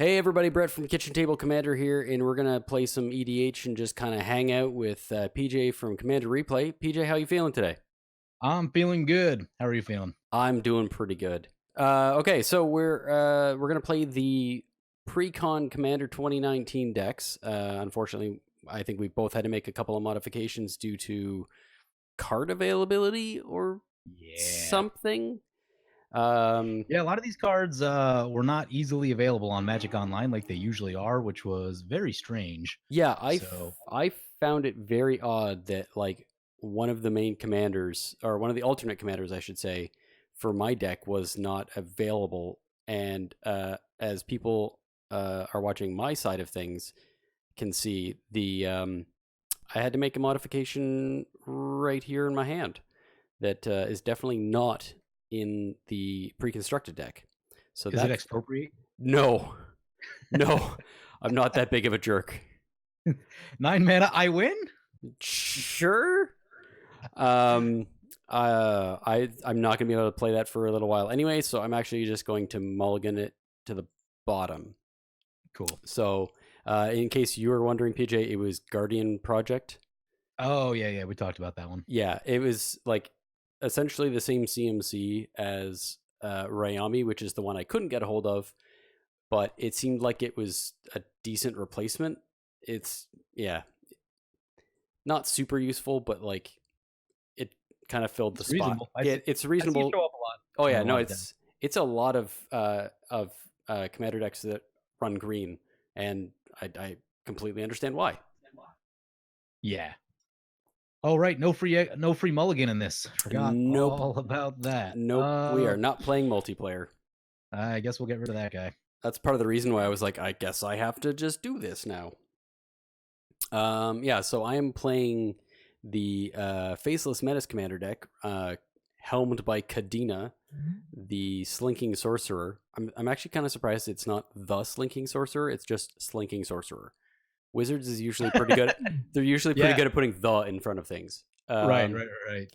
Hey everybody, Brett from Kitchen Table Commander here, and we're gonna play some EDH and just kind of hang out with PJ from Commander Replay. PJ, how you feeling today? I'm feeling good. How are you feeling? I'm doing pretty good. Okay, so we're gonna play the Precon Commander 2019 decks. Unfortunately, I think we both had to make a couple of modifications due to card availability or Yeah. something. Yeah, a lot of these cards were not easily available on Magic Online like they usually are, which was very strange. Yeah, So, I found it very odd that like one of the main commanders or one of the alternate commanders, I should say, for my deck was not available. And as people are watching my side of things, can see the I had to make a modification right here in my hand that is definitely not in the pre-constructed deck. So is it that's expropriate? no, no, I'm not that big of a jerk. 9 mana, I win? Sure. Um, I'm not gonna be able to play that for a little while anyway, so I'm actually just going to mulligan it to the bottom. Cool. So, in case you were wondering, PJ, it was Guardian Project. Oh, yeah, we talked about that one. Yeah, it was like essentially the same CMC as Rayami, which is the one I couldn't get a hold of, but it seemed like it was a decent replacement. It's yeah, not super useful, but like it kind of filled the It's spot. reasonable. It's I see it reasonable. show up a lot Oh in yeah, a no, lot of decks. it's a lot of commander decks that run green, and I completely understand why. Yeah. Oh, right. No free mulligan in this. Forgot Nope, all about that. nope. We are not playing multiplayer. I guess we'll get rid of that guy. That's part of the reason why I was like, I guess I have to just do this now. Yeah. So I am playing the Faceless Menace Commander deck, helmed by Kadena, the Slinking Sorcerer. I'm actually kind of surprised it's not the Slinking Sorcerer. It's just Slinking Sorcerer. Wizards is usually pretty good. They're usually pretty Yeah. good at putting the in front of things. Right.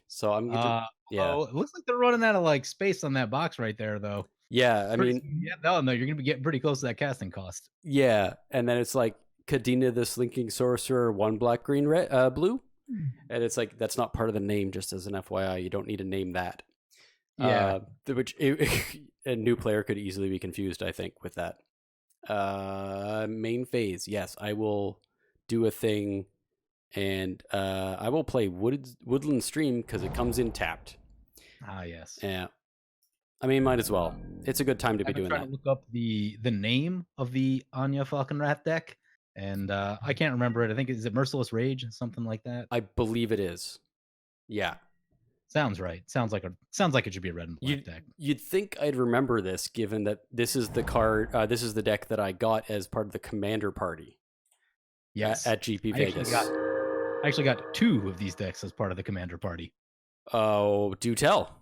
So I'm gonna, yeah, Oh, it looks like they're running out of like space on that box right there, though. yeah. I Pretty mean, soon, yeah, no, you're gonna be getting pretty close to that casting cost. yeah. And then it's like Kadena, the Slinking Sorcerer, one black, green, red, blue, and it's like that's not part of the name. Just as an FYI, you don't need to name that. Yeah, Which a new player could easily be confused, I think, with that. Main phase, yes, I will do a thing, and I will play Woodland Stream because it comes in tapped. yes. Yeah, I mean, might as well. It's a good time to be I've been doing trying that. to look up the name of the Anya Falconwrath deck, and I can't remember it. I think is it Merciless Rage, something like that. I believe it is. Yeah, Sounds right. Sounds like it should be a red and black deck. you'd think I'd remember this, given that this is the card. This is the deck that I got as part of the Commander party. Yes, At GP Vegas. I actually got 2 of these decks as part of the Commander party. Oh, do tell.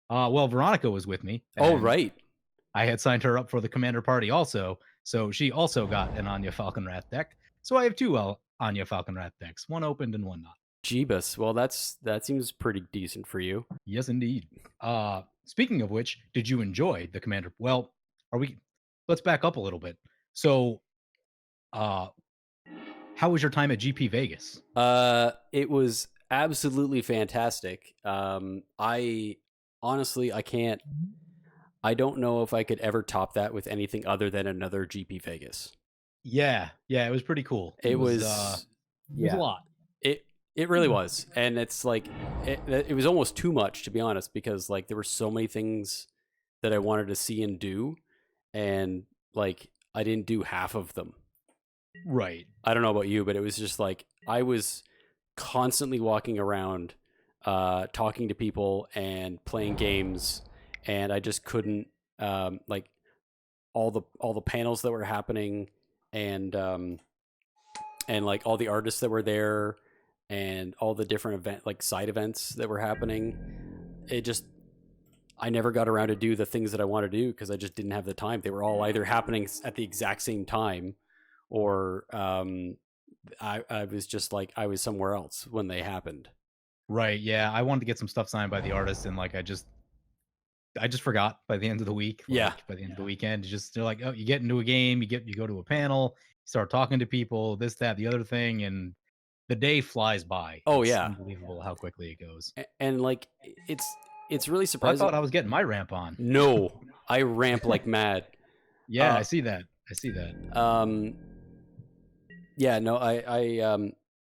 Well, Veronica was with me. Oh, right. I had signed her up for the Commander party also, so she also got an Anya Falconwrath deck. So I have 2 Anya Falconwrath decks, one opened and one not. Jeebus. Well, that seems pretty decent for you. Yes, indeed. Speaking of which, did you enjoy the Commander? Well, let's back up a little bit. So, how was your time at GP Vegas? It was absolutely fantastic. I honestly, I don't know if I could ever top that with anything other than another GP Vegas. Yeah, it was pretty cool. It was a lot. It really was, and it's like it was almost too much, to be honest, because like there were so many things that I wanted to see and do, and like I didn't do half of them. Right. I don't know about you, but it was just like I was constantly walking around, talking to people and playing games, and I just couldn't like all the panels that were happening, and like all the artists that were there, and all the different side events that were happening. It just I never got around to do the things that I wanted to do because I just didn't have the time. They were all either happening at the exact same time, or I was just like I was somewhere else when they happened. Right. Yeah, I wanted to get some stuff signed by the artist, and like I just forgot by the end of the week. Yeah. Like by the end of the weekend, they're like, oh, you get into a game, you go to a panel, you start talking to people, this, that, the other thing, and the day flies by. Oh It's yeah. unbelievable how quickly it goes. And like it's really I surprising. thought I was getting my ramp on. No, I ramp like mad. Yeah, I see that. I see that. Yeah, no,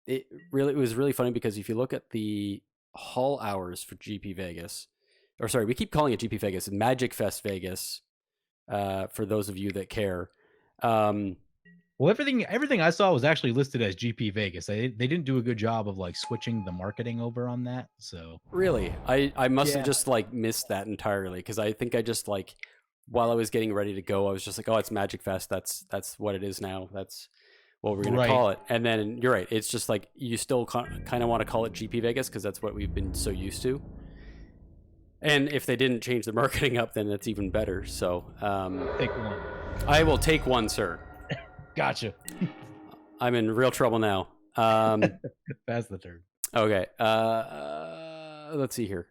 it was really funny because if you look at the hall hours for GP Vegas, or sorry, we keep calling it GP Vegas, MagicFest Vegas, for those of you that care. Well, everything I saw was actually listed as GP Vegas. They didn't do a good job of like switching the marketing over on that. So Really, I must have Yeah. just like missed that entirely because I think I just like while I was getting ready to go, I was just like, oh, it's MagicFest. That's what it is now. That's what we're gonna Right. call it. And then you're right. It's just like you still kind of want to call it GP Vegas because that's what we've been so used to. And if they didn't change the marketing up, then it's even better. So Take one. I will take one, sir. Gotcha. I'm in real trouble now. Pass the turn. Okay. Let's see here.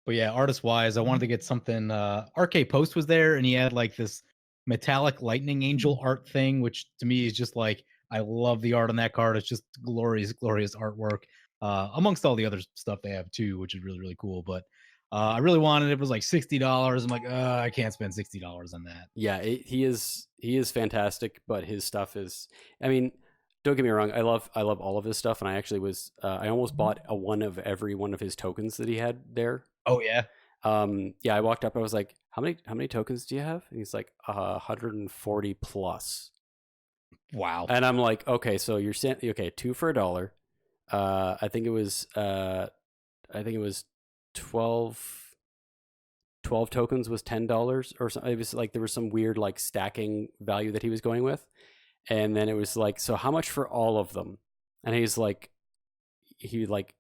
But yeah, artist wise, I wanted to get something. RK Post was there, and he had like this metallic lightning angel art thing, which to me is just like I love the art on that card. It's just glorious, glorious artwork. Amongst all the other stuff they have too, which is really, really cool. But I really wanted it. Was like $60. I'm like, I can't spend $60 on that. Yeah, he is fantastic, but his stuff is. I mean, don't get me wrong. I love all of his stuff, and I actually was. I almost bought a one of every one of his tokens that he had there. Oh yeah. Yeah, I walked up. I was like, how many tokens do you have? And he's like, 140 plus. Wow. And I'm like, okay, so you're saying okay, two for $1. I think it was 12 tokens was $10 or something. It was like there was some weird like stacking value that he was going with. And then it was like, so how much for all of them? And he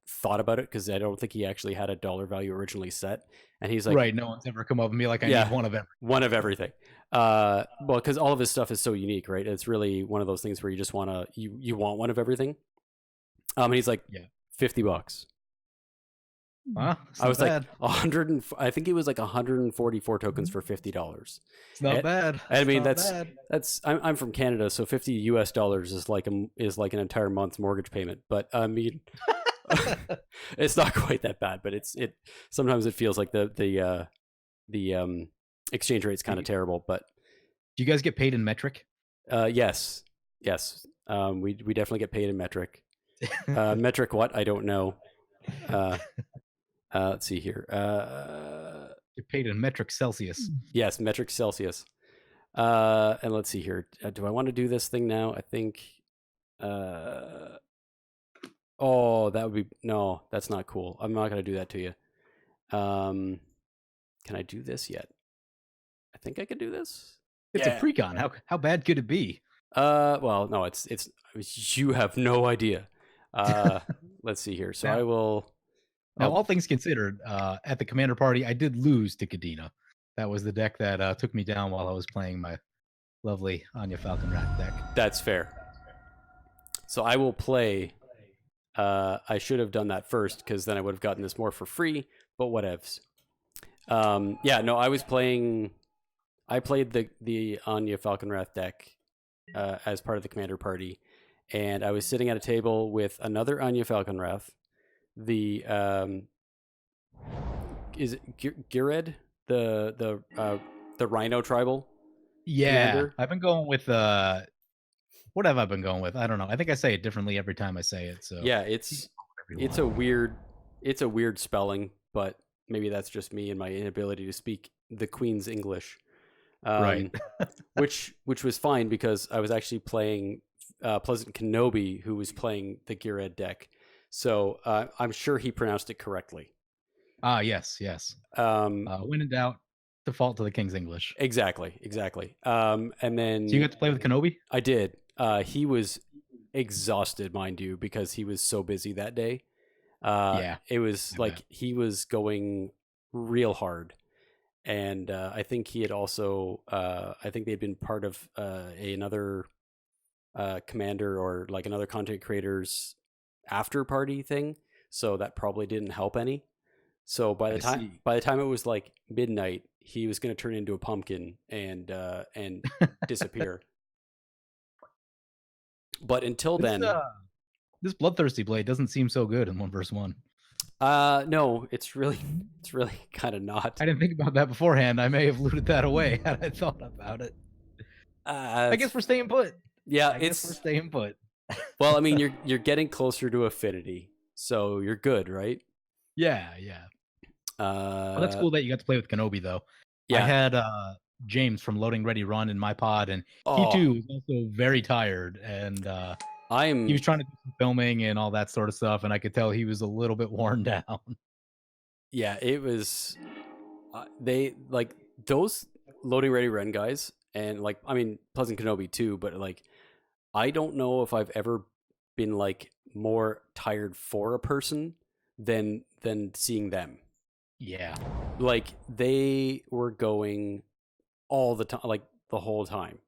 thought about it because I don't think he actually had a dollar value originally set. And he's like, right, no one's ever come up and be like, I need one of everything. One of everything. Well, because all of his stuff is so unique, right? It's really one of those things where you just want to you want one of everything. And he's like, $50. I was bad. like 100. I think it was like 144 tokens for $50. It's not bad. I mean, not bad. that's. I'm from Canada, so $50 is like an entire month's mortgage payment. But I mean, it's not quite that bad. But it sometimes it feels like the exchange rate's kind of terrible. But do you guys get paid in metric? Yes. We definitely get paid in metric. Metric what? I don't know. Let's see here. You're paid in metric Celsius. Yes, metric Celsius. And let's see here. Do I want to do this thing now? I think. Oh, that would be no. That's not cool. I'm not going to do that to you. Can I do this yet? I think I could do this. It's a precon. How bad could it be? Well, no. It's you have no idea. Let's see here. So I will. Now, all things considered, at the commander party, I did lose to Kadena. That was the deck that took me down while I was playing my lovely Anya Falconwrath deck. That's fair. So I will play. I should have done that first because then I would have gotten this more for free. But whatevs. Yeah, no, I was playing. I played the Anya Falconwrath deck as part of the commander party, and I was sitting at a table with another Anya Falconwrath. The is it Gired, the Rhino tribal? Yeah, commander? I've been going with what have I been going with? I don't know. I think I say it differently every time I say it. So yeah, it's a weird spelling, but maybe that's just me and my inability to speak the Queen's English. Right. which was fine because I was actually playing Pleasant Kenobi, who was playing the Gired deck. So I'm sure he pronounced it correctly. Yes. When in doubt, default to the King's English. Exactly. And then So you got to play with Kenobi? I did. He was exhausted, mind you, because he was so busy that day. It was like he was going real hard. And I think he had also, I think they'd been part of another commander or like another content creator's after party thing, so that probably didn't help any. So by the I time see. it was like midnight, he was going to turn into a pumpkin and disappear. But until This then, this bloodthirsty blade doesn't seem so good in 1v1. no, it's really kind of not. I didn't think about that beforehand. I may have looted that away had I thought about it. I guess we're staying put. Yeah, I guess we're staying put. well, I mean, you're getting closer to affinity, so you're good, right? Yeah. Well, that's cool that you got to play with Kenobi, though. Yeah. I had James from Loading Ready Run in my pod, and he Oh, too was also very tired, and he was trying to do some filming and all that sort of stuff, and I could tell he was a little bit worn down. Yeah, it was. They like those Loading Ready Run guys, and like I mean Pleasant Kenobi too, but like I don't know if I've ever been like more tired for a person than seeing them. Yeah. Like they were going all the time, like the whole time.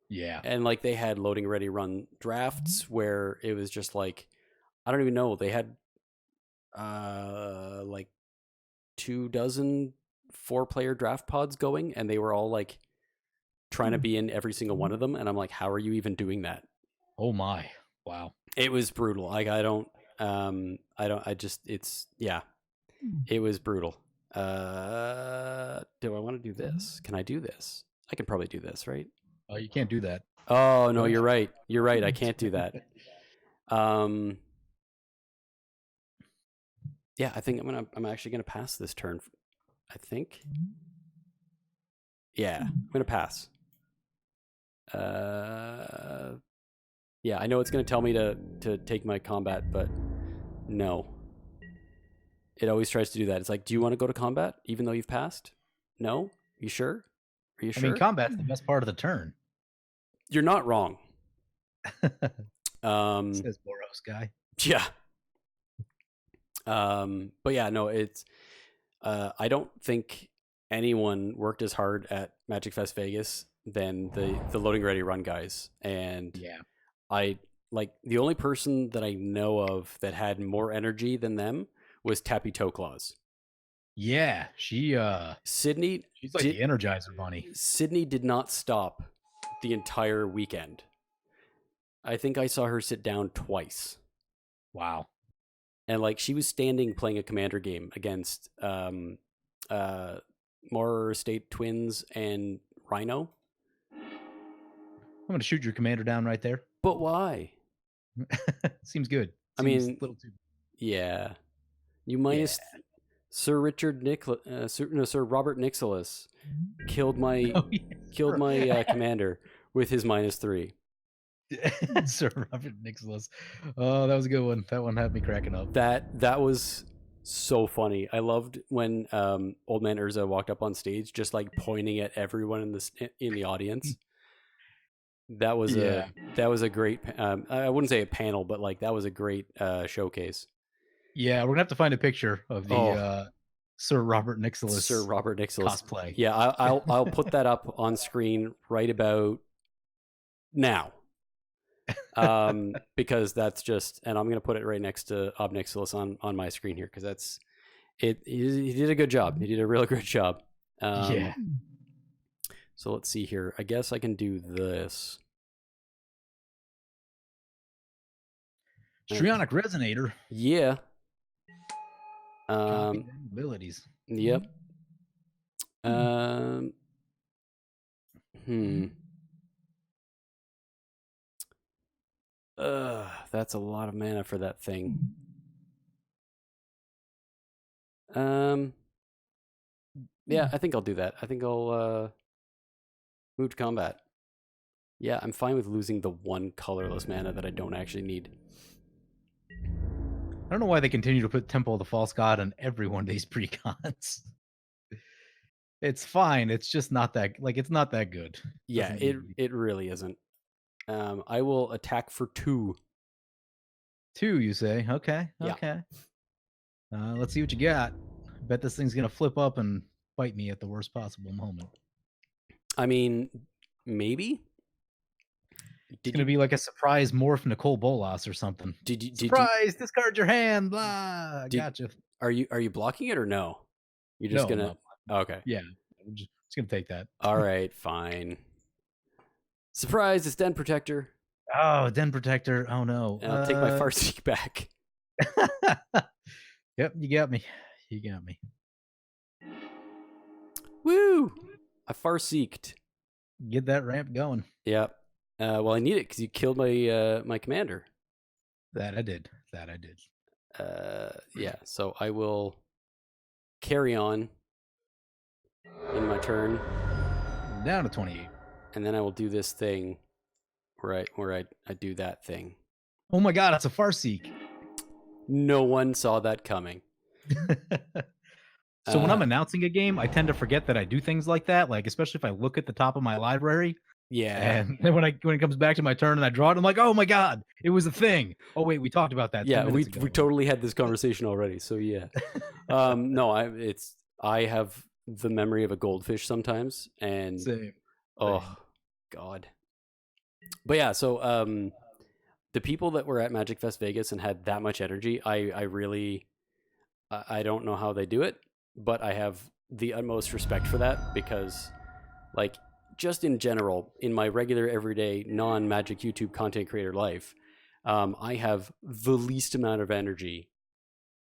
Yeah. And like they had Loading Ready Run drafts where it was just like I don't even know, they had like 24 4-player draft pods going, and they were all like trying to be in every single one of them, and I'm like, how are you even doing that? Oh my. Wow. It was brutal. Like it was brutal. Do I want to do this? Can I do this? I can probably do this, right? Oh, you can't do that. Oh no, you're right. You're right. I can't do that. Yeah, I think I'm actually gonna pass this turn. I think. Yeah, I'm gonna pass. Yeah, I know it's gonna tell me to take my combat, but no. It always tries to do that. It's like, do you want to go to combat even though you've passed? No? You sure? Are you I sure? mean, combat's the best part of the turn. You're not wrong. Says Boros guy. Yeah. But yeah, no, it's I don't think anyone worked as hard at MagicFest Vegas than the Loading Ready Run guys. And Yeah. I like the only person that I know of that had more energy than them was Tappy Toe Claws. Yeah, Sydney, she's like the Energizer Bunny. Sydney did not stop the entire weekend. I think I saw her sit down twice. Wow. And like she was standing playing a commander game against Moore State Twins and Rhino. I'm gonna shoot your commander down right there. But why? Seems good. I Seems mean, a little too. Yeah, you minus Sir Robert Nicholas killed my commander with his -3. Sir Robert Nicholas. Oh, that was a good one. That one had me cracking up. That was so funny. I loved when Old Man Urza walked up on stage, just like pointing at everyone in the audience. That was a great. I wouldn't say a panel, but like that was a great showcase. Yeah, we're gonna have to find a picture of the Sir Robert Nicholas cosplay. Yeah, I'll put that up on screen right about now. Because that's just, and I'm gonna put it right next to Ob Nicholas on my screen here because that's it. He did a good job. He did a really great job. Yeah. So let's see here. I guess I can do this. Strionic Resonator. Yeah. Abilities. Yep. That's a lot of mana for that thing. Yeah, I think I'll do that. I think I'll move to combat. Yeah, I'm fine with losing the one colorless mana that I don't actually need. I don't know why they continue to put Temple of the False God on every one of these precons. It's fine. It's just not that it's not that good. Yeah, it really isn't. I will attack for 2. 2, you say? Okay. Yeah. Okay. Let's see what you got. I bet this thing's gonna flip up and bite me at the worst possible moment. I mean, maybe. It's gonna be like a surprise morph Nicole Bolas or something. Did you Surprise! Discard your hand. Blah. did Gotcha. are you blocking it or no? You're just No, I'm gonna not. okay. Yeah, I'm just gonna take that. All right, fine. Surprise! It's Den Protector. Oh, Den Protector. Oh no. And I'll take my Farseek back. Yep, you got me. You got me. Woo! I Farseeked. Get that ramp going. Yep. Well, I need it because you killed my my commander. That I did. That I did. Yeah. So I will carry on in my turn, Down to 28. and then I will do this thing where I do that thing. Oh my god, it's a Farseek. No one saw that coming. So when I'm announcing a game, I tend to forget that I do things like that. Like, especially if I look at the top of my library, Yeah. and then when it comes back to my turn and I draw it, I'm like, oh my god, it was a thing. Oh wait, we talked about that. Yeah, 10 we minutes ago. totally had this conversation already. So yeah. No, I have the memory of a goldfish sometimes, and Same. oh god. But yeah, so the people that were at MagicFest Vegas and had that much energy, I really I don't know how they do it, but I have the utmost respect for that because, like, just in general, in my regular everyday non-Magic YouTube content creator life, I have the least amount of energy.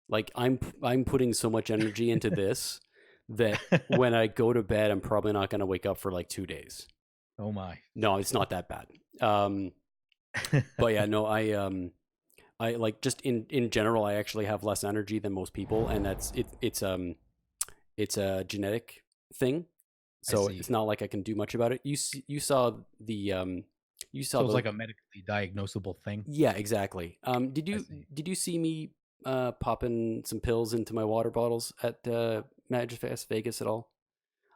Like, I'm putting so much energy into this that when I go to bed, I'm probably not going to wake up for like 2 days. Oh my. No, it's not that bad. But yeah, no, I like just in general, I actually have less energy than most people, and that's it's a genetic thing. So it's not like I can do much about it. You saw the So it's like a medically diagnosable thing. Yeah, exactly. Did you see me popping some pills into my water bottles at MagicFest Vegas at all?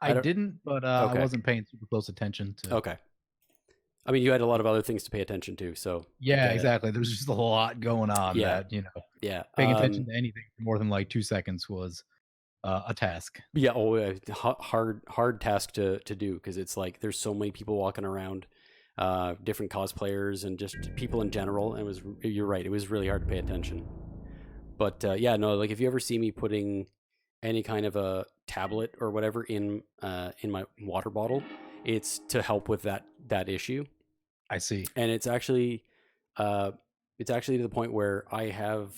I didn't, but Okay. I wasn't paying super close attention to. Okay. I mean, you had a lot of other things to pay attention to, so Yeah, exactly. There's just a lot going on. Yeah. That yeah. paying attention to anything for more than like 2 seconds was a task. Yeah, hard task to do because it's like there's so many people walking around, different cosplayers and just people in general. And you're right, it was really hard to pay attention. But yeah, no, like if you ever see me putting any kind of a tablet or whatever in my water bottle, it's to help with that issue. I see. And it's actually to the point where I have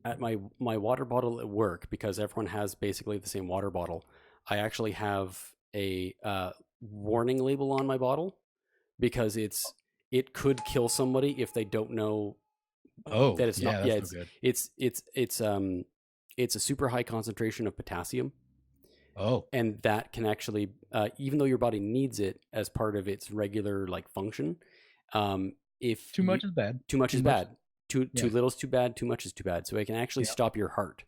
at my water bottle at work, because everyone has basically the same water bottle, I actually have a warning label on my bottle because it could kill somebody if they don't know that it's not. Yeah, it's a super high concentration of potassium. Oh, and that can actually, even though your body needs it as part of its regular like function, if too much is bad. Too much is bad. Too little is too bad. Too much is too bad. So it can actually stop your heart.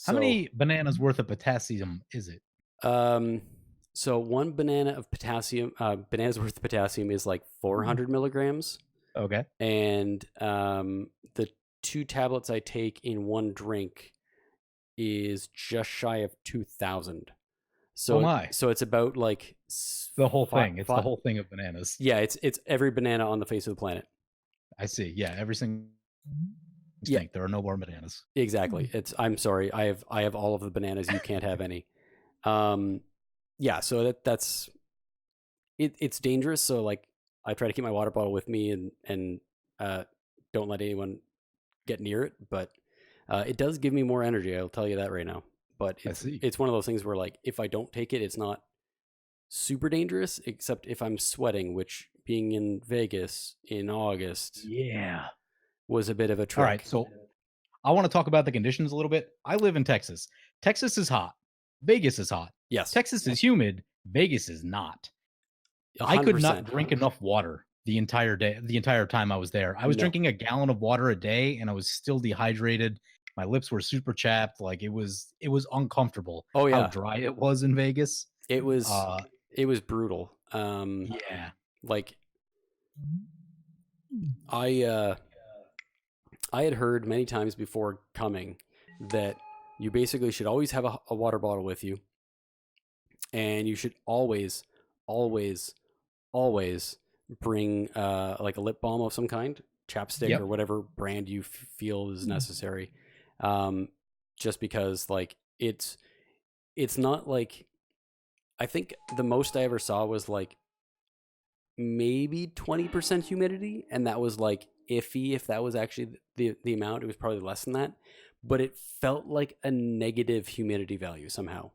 How many bananas worth of potassium is it? So one banana of potassium, bananas worth of potassium is like 400 milligrams. Okay. And the 2 tablets I take in one drink is just shy of 2,000. So so it's about like the whole thing. It's the whole thing of bananas. Yeah, it's every banana on the face of the planet. I see. Yeah, every single thing. There are no more bananas. Exactly. I'm sorry. I have all of the bananas. You can't have any. Yeah. So that's it. It's dangerous. So like, I try to keep my water bottle with me and don't let anyone get near it. But it does give me more energy. I'll tell you that right now. But it's one of those things where like if I don't take it, it's not super dangerous, except if I'm sweating, which being in Vegas in August was a bit of a trick. All right, so I want to talk about the conditions a little bit. I live in Texas. Texas is hot. Vegas is hot. Yes. Texas is humid. Vegas is not. 100%. I could not drink enough water the entire day, the entire time I was there. I was drinking a gallon of water a day and I was still dehydrated. My lips were super chapped. Like it was uncomfortable. Oh yeah. How dry it was in Vegas. It was brutal. Like I had heard many times before coming that you basically should always have a water bottle with you, and you should always bring like a lip balm of some kind, chapstick Yep. or whatever brand you feel is necessary. Just because like it's not like, I think the most I ever saw was like maybe 20% humidity, and that was like iffy if that was actually the amount. It was probably less than that, but it felt like a negative humidity value somehow.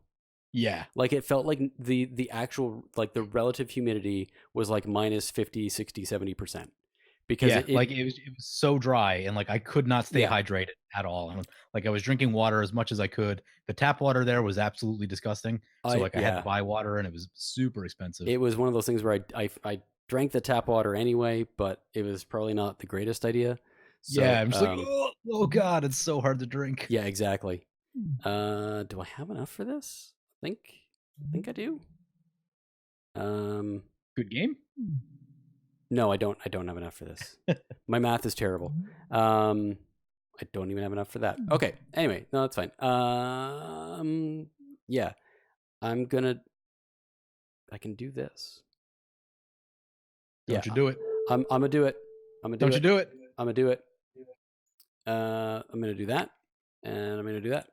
Yeah. Like it felt like the actual, like the relative humidity was like minus 50, 60, 70%, because Yeah, it like it was so dry, and like I could not stay yeah. hydrated at all. And like I was drinking water as much as I could. The tap water there was absolutely disgusting. So like I had to buy water, and it was super expensive. It was one of those things where I drank the tap water anyway, but it was probably not the greatest idea. Yeah, So I'm just like, oh god, it's so hard to drink. yeah, exactly. Do I have enough for this? I think I do. Good game. No, I don't have enough for this. My math is terrible. I don't even have enough for that. Okay. Anyway, no, that's fine. Yeah, I can do this. Don't you do it. I'm gonna do it. Don't you do it. I'm gonna do it. I'm gonna do that, and I'm gonna do that.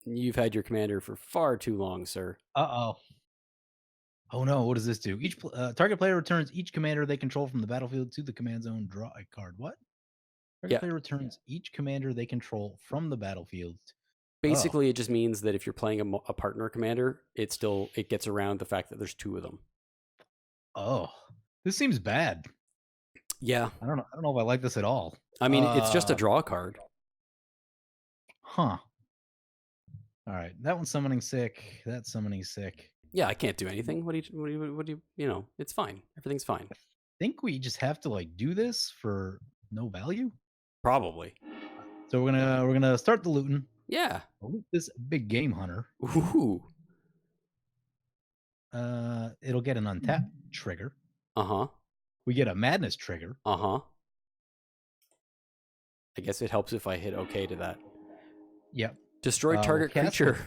You've had your commander for far too long, sir. Uh-oh. Oh no, what does this do? Each target player returns each commander they control from the battlefield to the command zone. Draw a card. What? Target player returns each commander they control from the battlefield. Basically, it just means that if you're playing a partner commander, it gets around the fact that there's two of them. Oh, this seems bad. Yeah, I don't know if I like this at all. I mean, it's just a draw card. Huh. All right, that one's summoning sick. That's summoning sick. Yeah, I can't do anything. What do you? It's fine. Everything's fine. I think we just have to like do this for no value. Probably. So we're gonna start the looting. Yeah. I'll loot this big game hunter. Ooh. It'll get an untap trigger. Uh-huh. We get a madness trigger. Uh-huh. I guess it helps if I hit OK to that. Yep. Destroy target creature.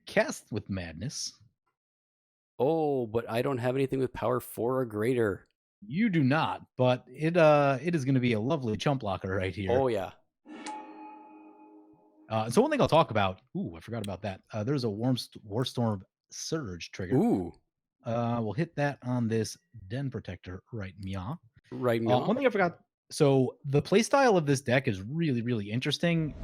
Cast with madness. Oh, but I don't have anything with power 4 or greater. You do not, but it is going to be a lovely chump blocker right here. Oh yeah. So one thing I'll talk about. Ooh, I forgot about that. There's a Warstorm Surge trigger. Ooh. We'll hit that on this Den Protector right meow. Right meow. One thing I forgot. So the playstyle of this deck is really, really interesting.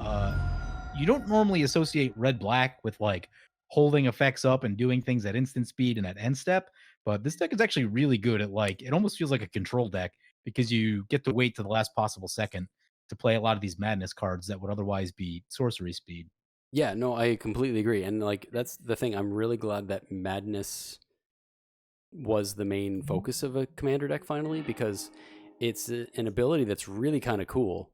You don't normally associate red-black with like holding effects up and doing things at instant speed and at end step, but this deck is actually really good at like, it almost feels like a control deck because you get to wait to the last possible second to play a lot of these madness cards that would otherwise be sorcery speed. Yeah, no, I completely agree. And like, that's the thing. I'm really glad that madness was the main focus of a commander deck finally, because it's an ability that's really kind of cool.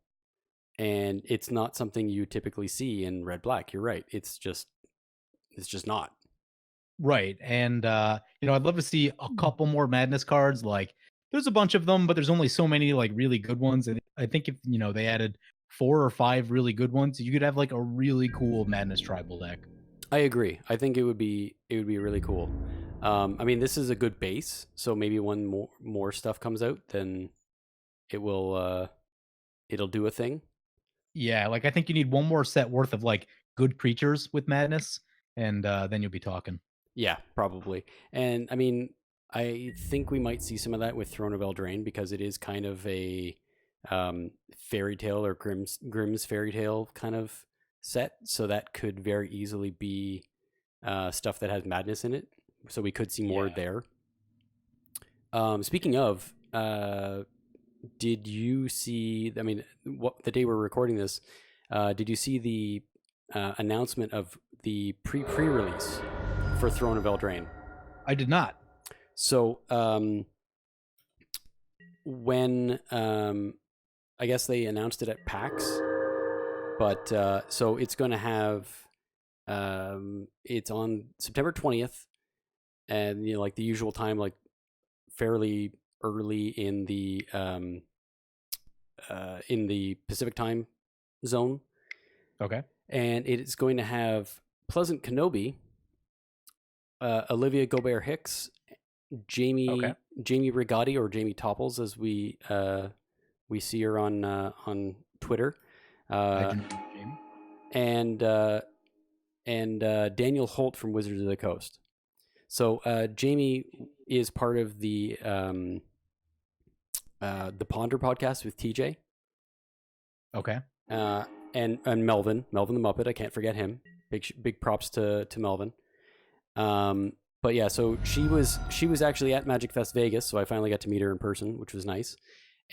And it's not something you typically see in red black. You're right. It's just not. Right. And I'd love to see a couple more madness cards. Like there's a bunch of them, but there's only so many like really good ones. And I think if they added 4 or 5 really good ones, you could have like a really cool madness tribal deck. I agree. I think it would be really cool. I mean, this is a good base, so maybe when more stuff comes out, then it'll do a thing. Yeah, like I think you need one more set worth of like good creatures with madness, and then you'll be talking. Yeah, probably. And I mean, I think we might see some of that with Throne of Eldraine, because it is kind of a fairy tale or Grimm's fairy tale kind of set, so that could very easily be stuff that has madness in it. So we could see more there. Speaking of, did you see? I mean, the day we're recording this, did you see the announcement of the pre-release for Throne of Eldraine? I did not. So when I guess they announced it at PAX, but so it's going to have it's on September 20th, and like the usual time, like fairly early in the Pacific time zone. Okay. And it is going to have Pleasant Kenobi, Olivia Gobert Hicks, Jamie Jamie Rigotti, or Jamie Topples, as we see her on Twitter, I do not know Jamie. and Daniel Holt from Wizards of the Coast. So Jamie is part of the Ponder podcast with TJ. Okay. And Melvin the Muppet. I can't forget him. Big props to Melvin. But yeah, so she was actually at MagicFest Vegas, so I finally got to meet her in person, which was nice.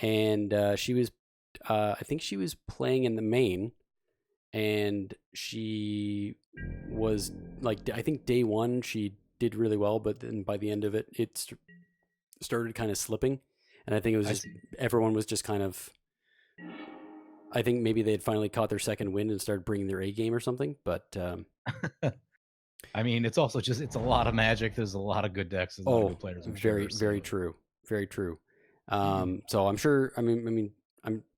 And she was, I think she was playing in the main, and she was like, I think day one she did really well, but then by the end of it, it started kind of slipping, and I think it was just everyone was just kind of. I think maybe they had finally caught their second wind and started bringing their A game or something, but. I mean, it's also just it's a lot of Magic. There's a lot of good decks. There's a lot of good players. Very true. So I'm sure. I mean,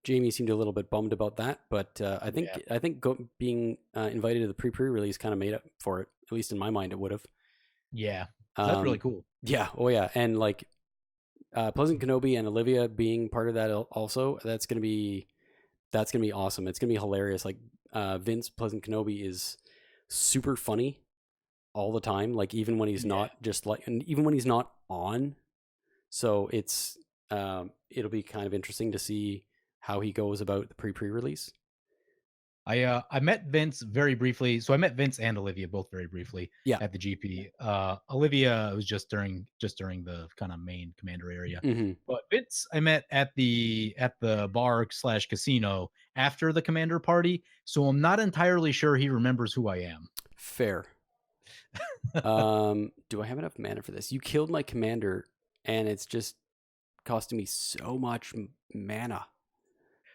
Jamie seemed a little bit bummed about that, but I think being invited to the pre-release kind of made up for it. At least in my mind, it would have. Yeah, that's really cool. Yeah. Oh yeah, and like Pleasant Kenobi and Olivia being part of that also. That's gonna be awesome. It's gonna be hilarious. Like Vince Pleasant Kenobi is super funny all the time, like even when he's not just like, and even when he's not on. So it's it'll be kind of interesting to see how he goes about the pre-release. I met Vince very briefly. So I met Vince and Olivia both very briefly at the GP. Olivia was just during the kind of main commander area. Mm-hmm. But Vince I met at the bar / casino after the commander party. So I'm not entirely sure he remembers who I am. Fair. Do I have enough mana for this? You killed my commander, and it's just costing me so much mana.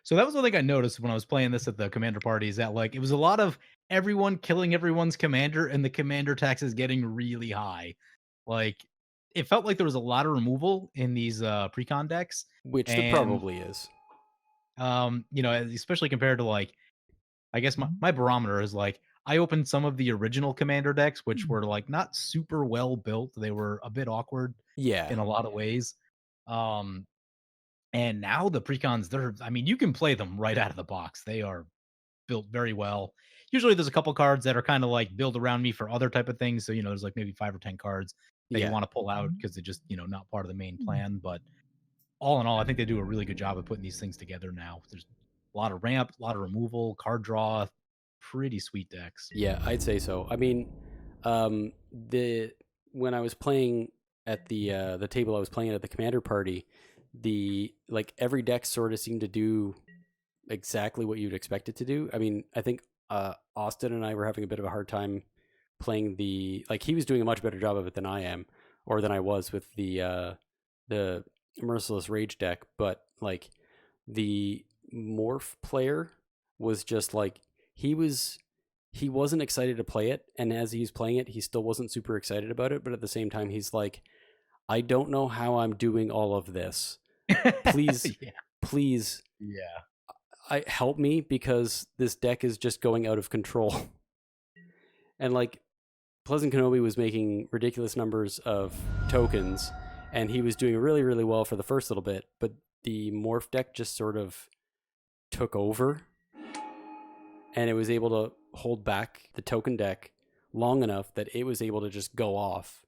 So that was one thing I noticed when I was playing this at the commander party, is that like it was a lot of everyone killing everyone's commander, and the commander tax is getting really high. Like it felt like there was a lot of removal in these precon decks, which there probably is. You know, especially compared to like, I guess my barometer is like I opened some of the original commander decks, which were like not super well built. They were a bit awkward, in a lot of ways. And now the precons, I mean, you can play them right out of the box. They are built very well. Usually there's a couple cards that are kind of like build around me for other type of things. So, you know, there's like maybe 5 or 10 cards that you want to pull out because they're just, you know, not part of the main plan. But all in all, I think they do a really good job of putting these things together now. There's a lot of ramp, a lot of removal, card draw, pretty sweet decks. Yeah, I'd say so. I mean, when I was playing at the table I was playing at the commander party, every deck sort of seemed to do exactly what you'd expect it to do. I mean, I think Austin and I were having a bit of a hard time playing he was doing a much better job of it than I am, or than I was with the Merciless Rage deck, but like the Morph player was just like he wasn't excited to play it, and as he's playing it, he still wasn't super excited about it, but at the same time he's like, I don't know how I'm doing all of this. Please, please, help me, because this deck is just going out of control. And like Pleasant Kenobi was making ridiculous numbers of tokens, and he was doing really, really well for the first little bit, but the Morph deck just sort of took over, and it was able to hold back the token deck long enough that it was able to just go off,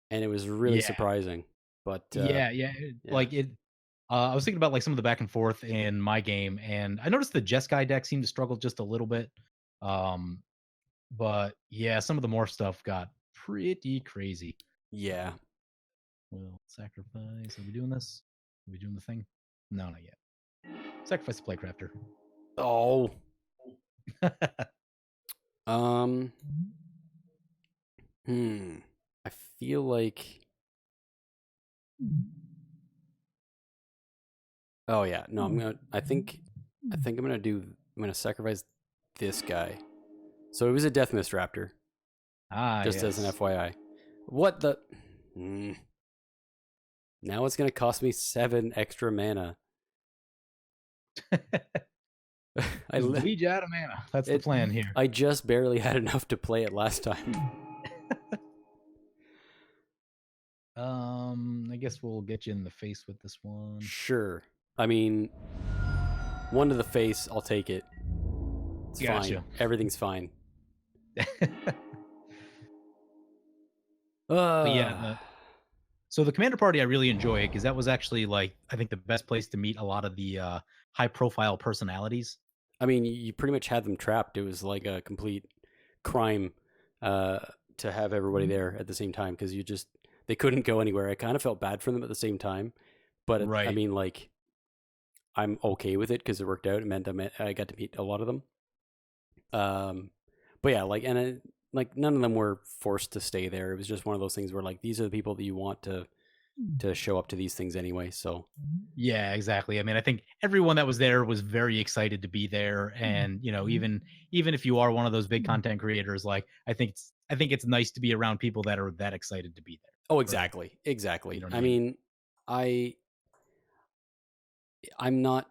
and it was really surprising. But like it. I was thinking about like some of the back and forth in my game, and I noticed the Jeskai deck seemed to struggle just a little bit. But yeah, some of the Morph stuff got pretty crazy. Yeah. Well, sacrifice. Are we doing this? Are we doing the thing? No, not yet. Sacrifice the Playcrafter. Oh. I feel like. Oh yeah, no, I think I'm gonna sacrifice this guy. So it was a Death Mist Raptor. Just as an FYI. What the? Now it's gonna cost me 7 extra mana. I lead you out of mana. That's the plan here. I just barely had enough to play it last time. I guess we'll get you in the face with this one. Sure. I mean, one to the face, I'll take it. It's fine. Gotcha. Everything's fine. But yeah, so the Commander Party, I really enjoy it because that was actually like I think the best place to meet a lot of the high-profile personalities. I mean, you pretty much had them trapped. It was like a complete crime uh, to have everybody there at the same time because they couldn't go anywhere. I kind of felt bad for them at the same time, but I Right. mean, like, I'm okay with it because it worked out. It meant I got to meet a lot of them. But yeah, like, and like none of them were forced to stay there. It was just one of those things where like these are the people that you want to show up to these things anyway. So Yeah, exactly. I mean, I think everyone that was there was very excited to be there, and even if you are one of those big content creators, like I think it's nice to be around people that are that excited to be there. oh, Right? You exactly. know what I I mean? mean, I I'm not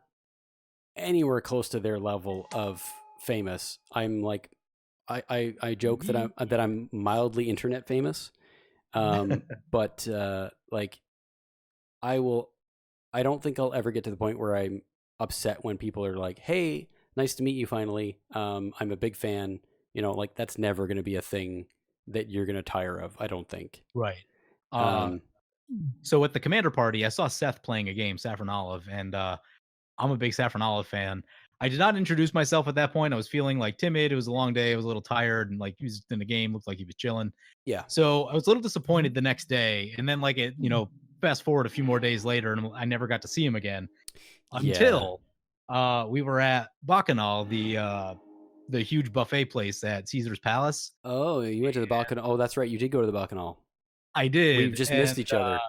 anywhere close to their level of famous. I'm like I joke that I'm mildly internet famous. But like I will I don't think I'll ever get to the point where I'm upset when people are like, "Hey, nice to meet you finally. I'm a big fan." You know, like that's never going to be a thing that you're going to tire of, I don't think. Right. Uh, Um so at the Commander Party, I saw Seth playing a game, Saffron Olive, and I'm a big Saffron Olive fan. I did not introduce myself at that point. I was feeling like timid. It was a long day. I was a little tired, and like he was in the game, looked like he was chilling. yeah. So I was a little disappointed the next day, and then like fast forward a few more days later, and I never got to see him again Yeah. until we were at Bacchanal, the huge buffet place at Caesar's Palace. Oh, you went to the Bacchanal. Oh, that's right. You did go to the Bacchanal. I We've did, just and missed each other.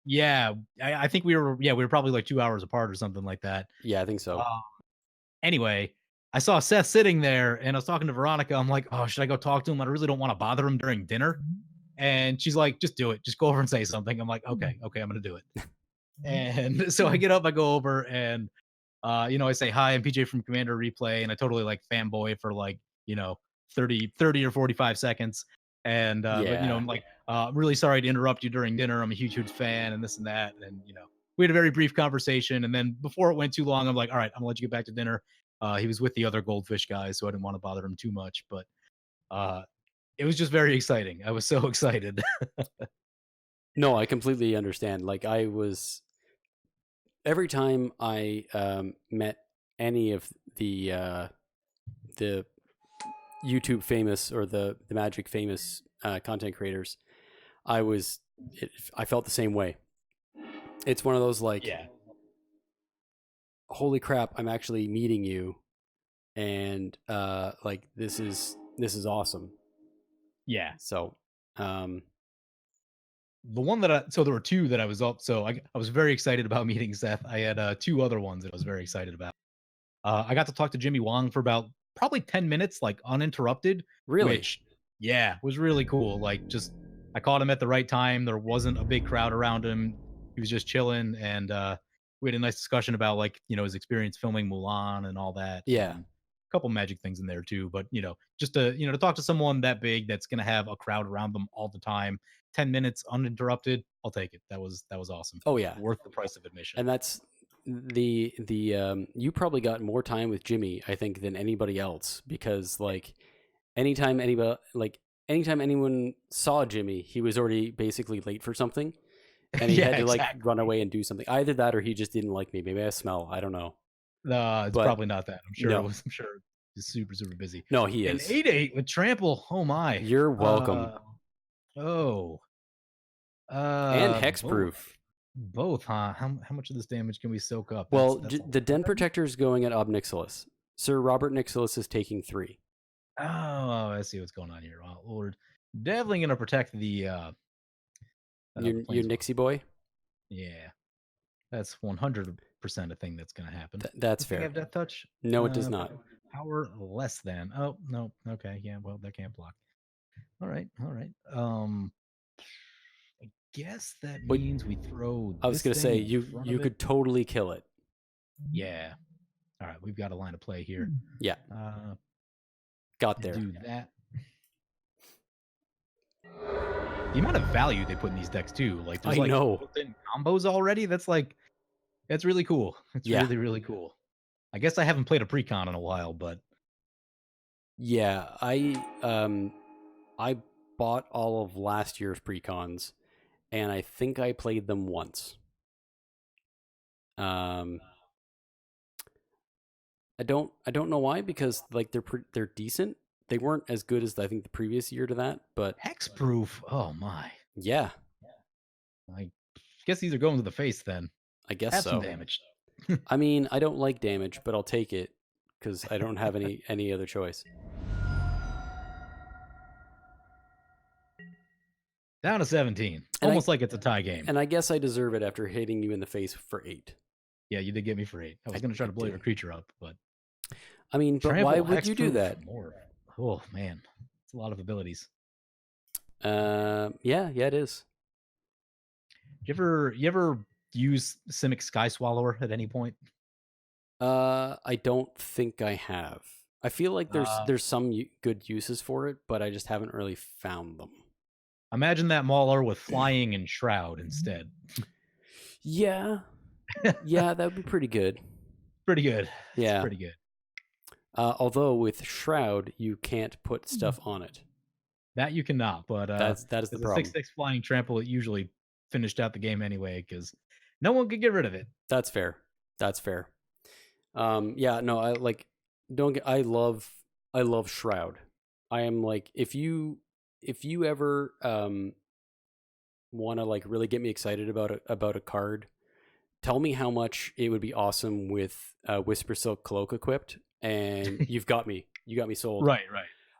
yeah, I think we were probably like 2 hours apart or something like that. Yeah, I think so. Uh, Anyway, I saw Seth sitting there and I was talking to Veronica. I'm like, oh, should I go talk to him? I really don't want to bother him during dinner. And she's like, just do it. Just go over and say something. I'm like, okay, I'm gonna do it. And so I get up, I go over, and I say hi, I'm PJ from Commander Replay, and I totally like fanboy for like, 30 or 45 seconds. And but Yeah. I'm like, really sorry to interrupt you during dinner. I'm a huge fan and this and that. And we had a very brief conversation. And then before it went too long, I'm like, all right, I'm gonna let you get back to dinner. He was with the other goldfish guys, so I didn't want to bother him too much. But uh it was just very exciting. I was so excited. No, I completely understand. Like I was every time I met any of the YouTube famous or the Magic famous content creators, I felt the same way. It's one of those like, Yeah. holy crap, I'm actually meeting you, and like this is awesome. Yeah. So, um, The one that so there were two that I was up. So I was very excited about meeting Seth. I had two other ones that I was very excited about. I got to talk to Jimmy Wong for about probably 10 minutes, like uninterrupted, really, which, yeah, was really cool. Like, just, I caught him at the right time. There wasn't a big crowd around him. He was just chilling. And we had a nice discussion about, like, his experience filming Mulan and all that. yeah. And a couple magic things in there too. But, just to talk to someone that big that's going to have a crowd around them all the time, 10 minutes uninterrupted, I'll take it. That was awesome. Oh yeah, Worth the price of admission. and that's the you probably got more time with Jimmy, I think, than anybody else because like anytime anyone saw Jimmy, he was already basically late for something, and he Yeah, had to like exactly. run away and do something. Either that or he just didn't like me. Maybe I smell. I don't know. It's But probably not that. I'm sure it no, was. I'm sure he's super, super busy. no, he An is. 8-8 with trample. Oh my. You're welcome. Oh. And Both. hexproof. Both, huh? How much of this damage can we soak up? Well, That's a the Den lot. Protector is going at Ob Nixilis. Sir Robert Nixilis is taking 3. Oh, I see what's going on here. Well, we're definitely gonna protect the Your planeswalker. Nixie boy. Yeah, that's 100% a thing that's gonna happen. That's Does this thing fair. have death touch? No, it does not. Power less than. Oh no. Okay, yeah. Well, that can't block. All right, all right. I guess that But means we throw I was this gonna thing say in front you of it. could totally kill it. Yeah. All right, we've got a line of play here. Yeah, got there. Do that. The amount of value they put in these decks too. Like there's I like know. built-in combos already. That's really cool. It's Yeah. really, really cool. I guess I haven't played a precon in a while, but Yeah, I bought all of last year's precons, and I think I played them once. Um, I don't know why, because like they're decent. They weren't as good as I think the previous year to that, but hexproof. Oh my. yeah, I guess these are going to the face then. I guess Have some so. damage. I mean, I don't like damage, but I'll take it because I don't have any other choice. Down to 17. Almost like it's a tie game. And I guess I deserve it after hitting you in the face for 8. Yeah, you did get me for 8. I was going to try to blow your creature up, but I mean, but why would you do that? More. Oh man, it's a lot of abilities. Yeah, it is. You ever use Simic Sky Swallower at any point? I don't think I have. I feel like there's some good uses for it, but I just haven't really found them. Imagine that Mauler with flying and shroud instead. Yeah. Yeah, that would be pretty good. Pretty good. Yeah. It's pretty good. Although with shroud, you can't put stuff on it. That you cannot, but that is the problem. 6/6 flying trample, it usually finished out the game anyway because no one could get rid of it. That's fair. That's fair. Yeah, no, I love shroud. I am like, if you ever want to like really get me excited about a card, tell me how much it would be awesome with Whisper Silk Cloak equipped, and you got me sold. Right.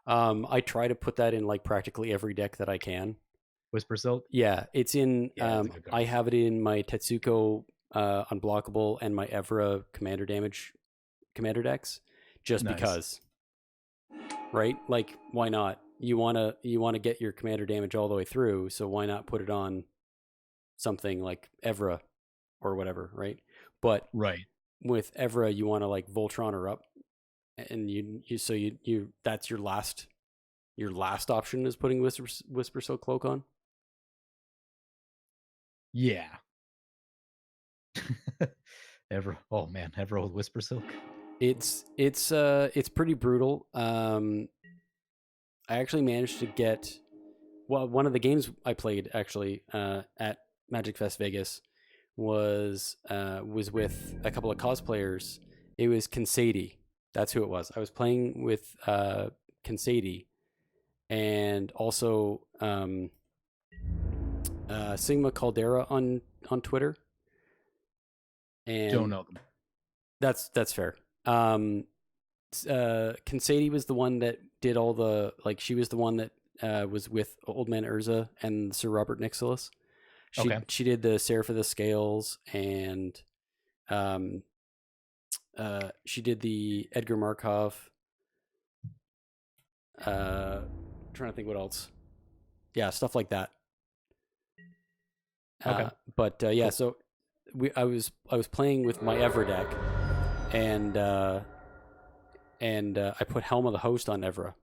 I try to put that in like practically every deck that I can. Whisper Silk? Yeah, it's in. I have it in my Tetsuko Unblockable and my Evra commander decks, just because. Right? Like, why not? You wanna get your commander damage all the way through, so why not put it on something like Evra or whatever, right? But with Evra, you want to like Voltron her up, and you that's your last option is putting Whisper Silk Cloak on. Yeah. Evra. Oh man, Evra with Whisper Silk. It's pretty brutal. I actually managed to get one of the games I played actually at MagicFest Vegas was with a couple of cosplayers. It was Kinsady. That's who it was. I was playing with Kinsady and also Sigma Caldera on Twitter. And don't know them. That's fair. Kinsady was the one that did all the she was the one that was with Old Man Urza and Sir Robert Nicholas. She did the Seraph of the Scales, and she did the Edgar Markov. Trying to think what else. Yeah, stuff like that. But yeah, so I was playing with my Evra deck, and I put Helm of the Host on Evra.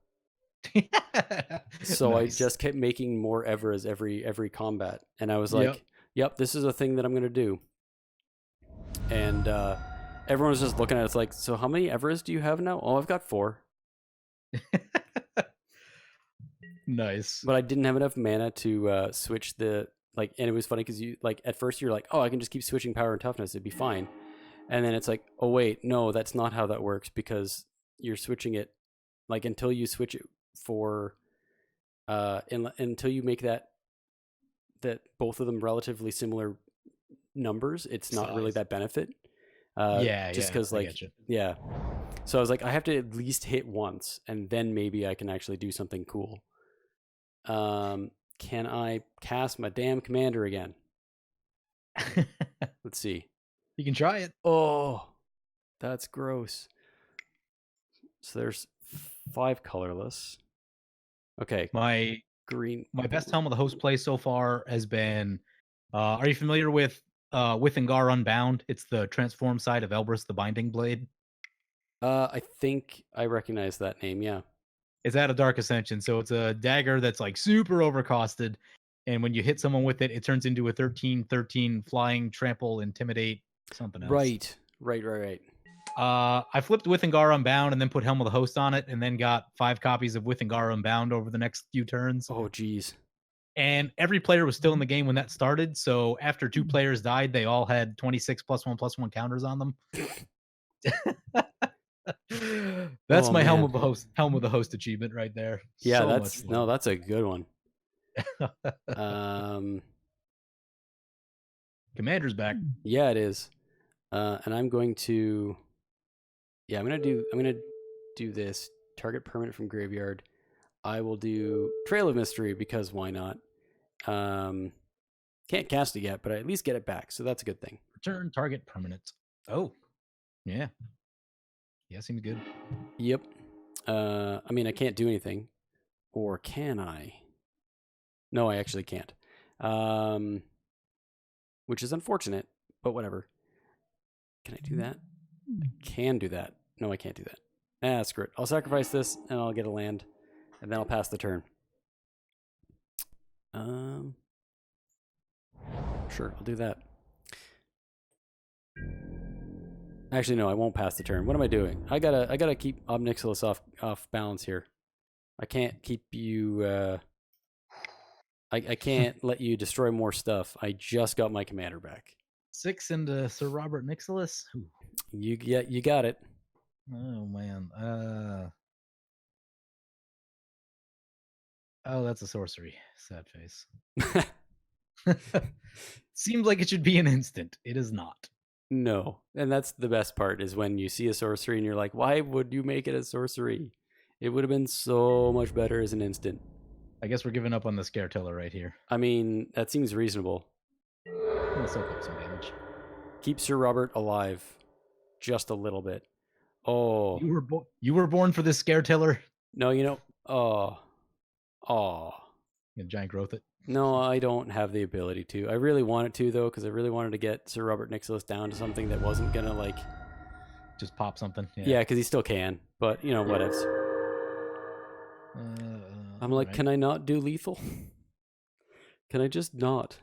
So nice. I just kept making more Evras every combat, and I was like, yep, this is a thing that I'm gonna do. And everyone was just looking at it. It's like, so how many Evras do you have now? Oh, I've got 4. Nice. But I didn't have enough mana to switch the and it was funny because you at first you're like, oh, I can just keep switching power and toughness, it'd be fine. And then it's like, oh wait, no, that's not how that works, because you're switching it until you switch it for until you make that both of them relatively similar numbers, it's not really that benefit. Just because yeah. So I was like, I have to at least hit once, and then maybe I can actually do something cool. Can I cast my damn commander again? Let's see. You can try it. Oh, that's gross. So there's 5 colorless. Okay. My best Helm of the Host play so far has been. Are you familiar with Withengar Unbound? It's the transform side of Elbrus the Binding Blade. I think I recognize that name. Yeah. It's out of Dark Ascension, so it's a dagger that's super overcosted, And when you hit someone with it, it turns into a 13/13 flying, trample, intimidate, something else. Right. I flipped Withengar Unbound and then put Helm of the Host on it, and then got 5 copies of Withengar Unbound over the next few turns. Oh, geez. And every player was still in the game when that started. So after 2 players died, they all had 26 +1/+1 counters on them. That's Oh, my Helm man. of the Host achievement right there. Yeah, So much that's fun. that's a good one. Commander's back. Yeah, it is. And I'm going to, I'm gonna do this. Target permanent from graveyard. I will do Trail of Mystery because why not? Can't cast it yet, but I at least get it back, so that's a good thing. Return target permanent. Oh, yeah. Yeah, seems good. Yep. I mean, I can't do anything, or can I? No, I actually can't. Which is unfortunate, but whatever. Can I do that? I can do that. No, I can't do that. Screw it. I'll sacrifice this, and I'll get a land, and then I'll pass the turn. Sure, I'll do that. Actually, no, I won't pass the turn. What am I doing? I gotta keep Ob Nixilis off balance here. I can't keep you. I can't let you destroy more stuff. I just got my commander back. 6 into Sir Robert Nixilis. Ooh. You got it. Oh man. Oh, that's a sorcery. Sad face. Seems like it should be an instant. It is not. No, and that's the best part is when you see a sorcery and you're like, why would you make it a sorcery? It would have been so much better as an instant. I guess we're giving up on the Scare Tiller right here. I mean, that seems reasonable. I'm gonna soak up some damage. Keep Sir Robert alive just a little bit. Oh. You were born for this Scare Tiller? No, you know. Oh. You giant growth it? No, I don't have the ability to. I really wanted to, though, because I really wanted to get Sir Robert Nixilis down to something that wasn't going to, like... Just pop something? Yeah, because he still can. But, you know, whatevs. I'm like, right. Can I not do lethal? Can I just not?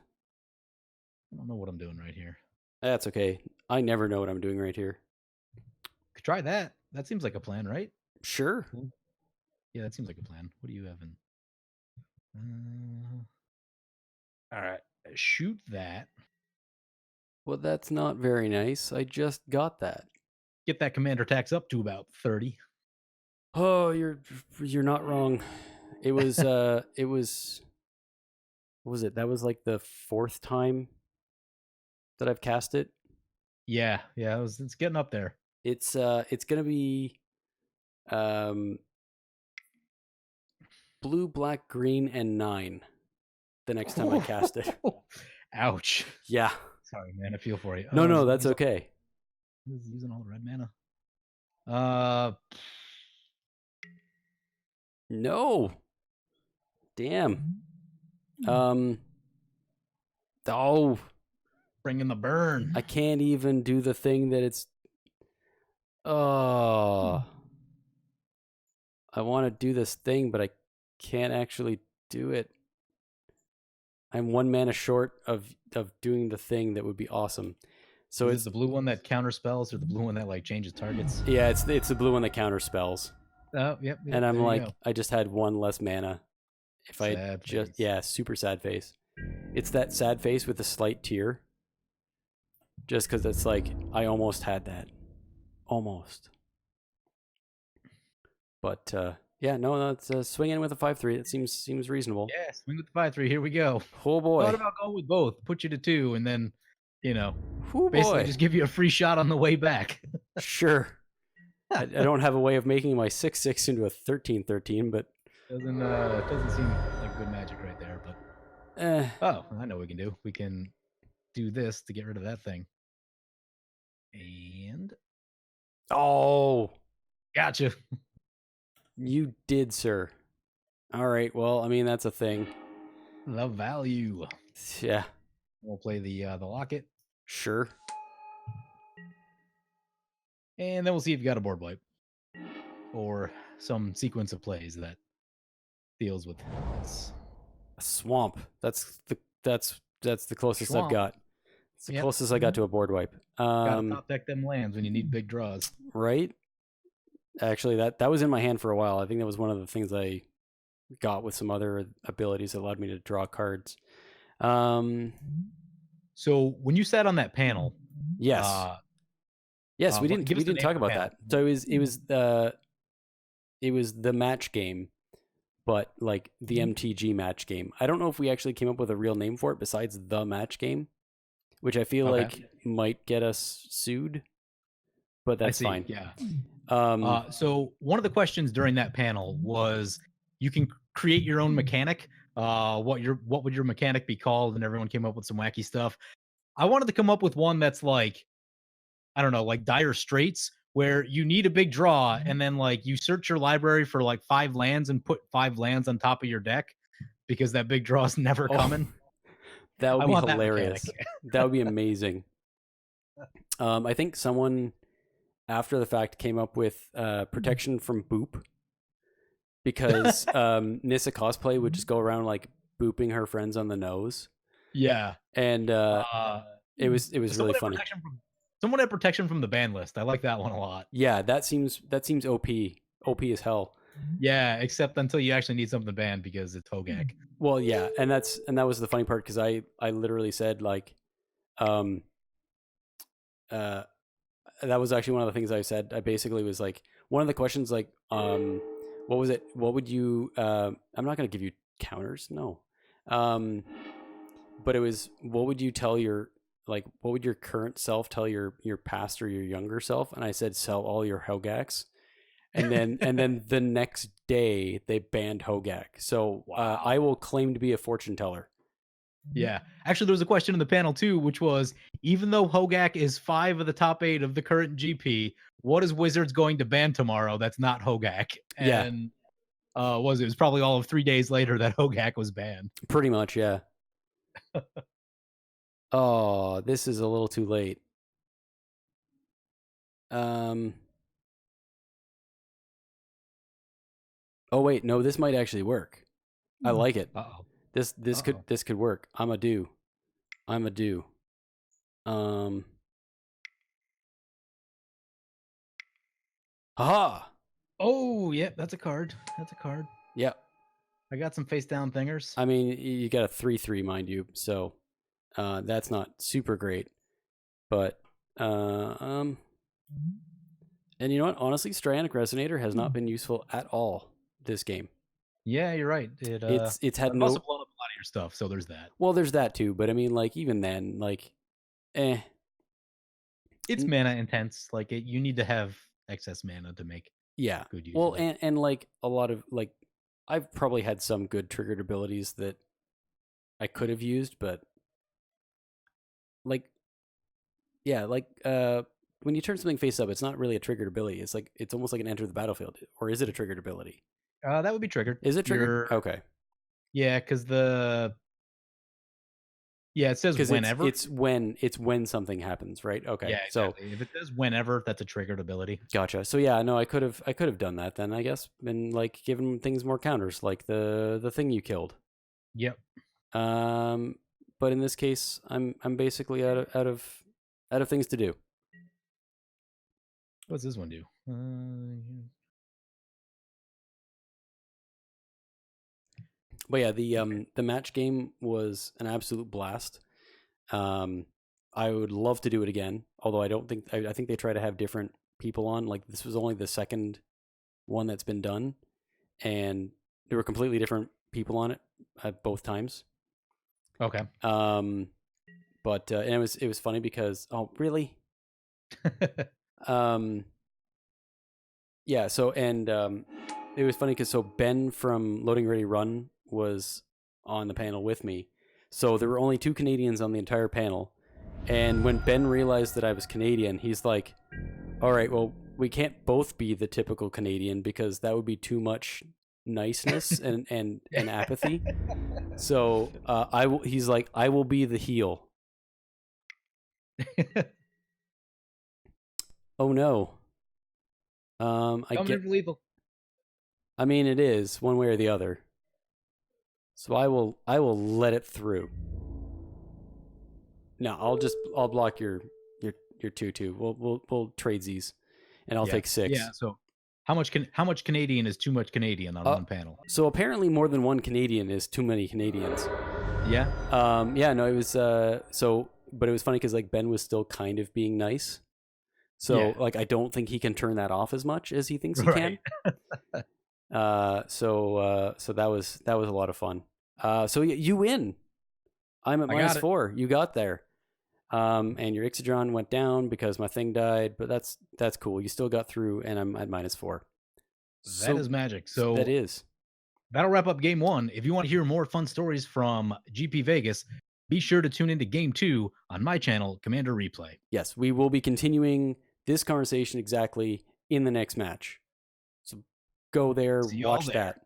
I don't know what I'm doing right here. That's okay. I never know what I'm doing right here. Could try that. That seems like a plan, right? Sure. Yeah, that seems like a plan. What do you have in? All right. Shoot that. Well, that's not very nice. I just got that. Get that commander tax up to about 30. Oh, you're not wrong. It was what was it? That was like the 4th time that I've cast it. Yeah, it's getting up there. It's gonna be blue, black, green, and 9 the next time I cast it. Ouch. Yeah. Sorry, man. I feel for you. No, that's okay. He's using all the red mana. No. Damn. Oh. Bring in the burn. I can't even do the thing that it's... Oh. I want to do this thing, but I can't actually do it. I'm 1 mana short of doing the thing that would be awesome. So it's the blue one that counter spells, or the blue one that like changes targets? Yeah, it's the blue one that counter spells. Oh, yep. And I'm like, I just had 1 less mana. If sad I just face. Super sad face. It's that sad face with a slight tear. Just because it's like I almost had that, almost. But no, it's swinging with a 5/3. It seems reasonable. Yeah, swing with the 5/3. Here we go. Oh boy. Thought about going with both. Put you to 2, and then, oh, basically boy. Just give you a free shot on the way back. Sure. I don't have a way of making my 6/6 into a 13/13, but doesn't seem like good magic right there. But oh, I know what we can do. We can do this to get rid of that thing. And gotcha. You did, sir. All right. Well, I mean, that's a thing. The value. Yeah. We'll play the locket. Sure. And then we'll see if you got a board wipe or some sequence of plays that deals with this. A swamp. That's the closest I've Swamp. got. It's the Yep. closest I got to a board wipe. Gotta top deck them lands when you need big draws. Right? Actually, that was in my hand for a while. I think that was one of the things I got with some other abilities that allowed me to draw cards. So when you sat on that panel, Yes. Yes, we didn't talk about that. So it was the match game, but like the MTG match game. I don't know if we actually came up with a real name for it besides the match game, which I feel like might get us sued, but that's fine. Yeah. So one of the questions during that panel was, you can create your own mechanic. What would your mechanic be called? And everyone came up with some wacky stuff. I wanted to come up with one that's like, I don't know, like Dire Straits, where you need a big draw, and then like you search your library for like 5 lands and put 5 lands on top of your deck because that big draw is never coming. That would be hilarious. That would be amazing. I think someone after the fact came up with protection from boop, because Nissa Cosplay would just go around like booping her friends on the nose. Yeah. And it was really funny. Someone had protection from the ban list. I like that one a lot. Yeah, that seems OP as hell. Yeah, except until you actually need something to ban because it's Hogak. Well, yeah, and that was the funny part, because I literally said like, that was actually one of the things I said. I basically was like, one of the questions like, what was it? What would you? I'm not going to give you counters, no. But it was, what would you tell your, like, what would your current self tell your past or your younger self? And I said, sell all your Hogaks. And then the next day they banned Hogak. So wow. I will claim to be a fortune teller. Yeah. Actually, there was a question in the panel too, which was, even though Hogak is 5 of the top 8 of the current GP, what is Wizards going to ban tomorrow that's not Hogak? And it was probably all of 3 days later that Hogak was banned. Pretty much, yeah. Oh, this is a little too late. Oh wait, no, this might actually work. I like it. Uh-oh. This could work. I'm a do. Haha. Oh, yeah, that's a card. Yep. I got some face down thingers. I mean, you got a 3/3, mind you, so that's not super great. But and you know what? Honestly, Strionic Resonator has not been useful at all this game. Yeah, you're right. It's had also blown up a lot of your stuff, so there's that. Well, there's that too, but I mean, like, even then, like, it's mana intense. Like, you need to have excess mana to make good use. Well, and like a lot of, like, I've probably had some good triggered abilities that I could have used, but like, yeah, like when you turn something face up, it's not really a triggered ability. It's like, it's almost like an enter the battlefield. Or is it a triggered ability? That would be triggered. Is it triggered? Okay. Yeah, because it says whenever. It's when something happens, right? Okay. Yeah, exactly. So if it says whenever, that's a triggered ability. Gotcha. So yeah, no, I could have done that then, I guess, and like given things more counters, like the thing you killed. Yep. But in this case, I'm basically out of things to do. What's this one do? But yeah, the match game was an absolute blast. I would love to do it again, although I think they try to have different people on. Like, this was only the second one that's been done, and there were completely different people on it at both times. Okay. But and it was funny because, oh really? Yeah. So, and it was funny because, so Ben from Loading Ready Run was on the panel with me. So there were only 2 Canadians on the entire panel. And when Ben realized that I was Canadian, he's like, all right, well, we can't both be the typical Canadian because that would be too much niceness and apathy. So he's like, I will be the heel. Oh no. I mean, it is one way or the other. So I will let it through. No, I'll block your 2/2. We'll trade these, and I'll take 6. Yeah. So how much Canadian is too much Canadian on one panel? So apparently more than one Canadian is too many Canadians. Yeah. Yeah, no, it was but it was funny because like Ben was still kind of being nice. So like I don't think he can turn that off as much as he thinks he can. So that was a lot of fun. So you win. I'm at -4. You got there. And your Ixodron went down because my thing died, but that's cool. You still got through, and I'm at -4. That is magic. So that is. That'll wrap up game 1. If you want to hear more fun stories from GP Vegas, be sure to tune into game 2 on my channel, Commander Replay. Yes, we will be continuing this conversation exactly in the next match. So go there, watch that.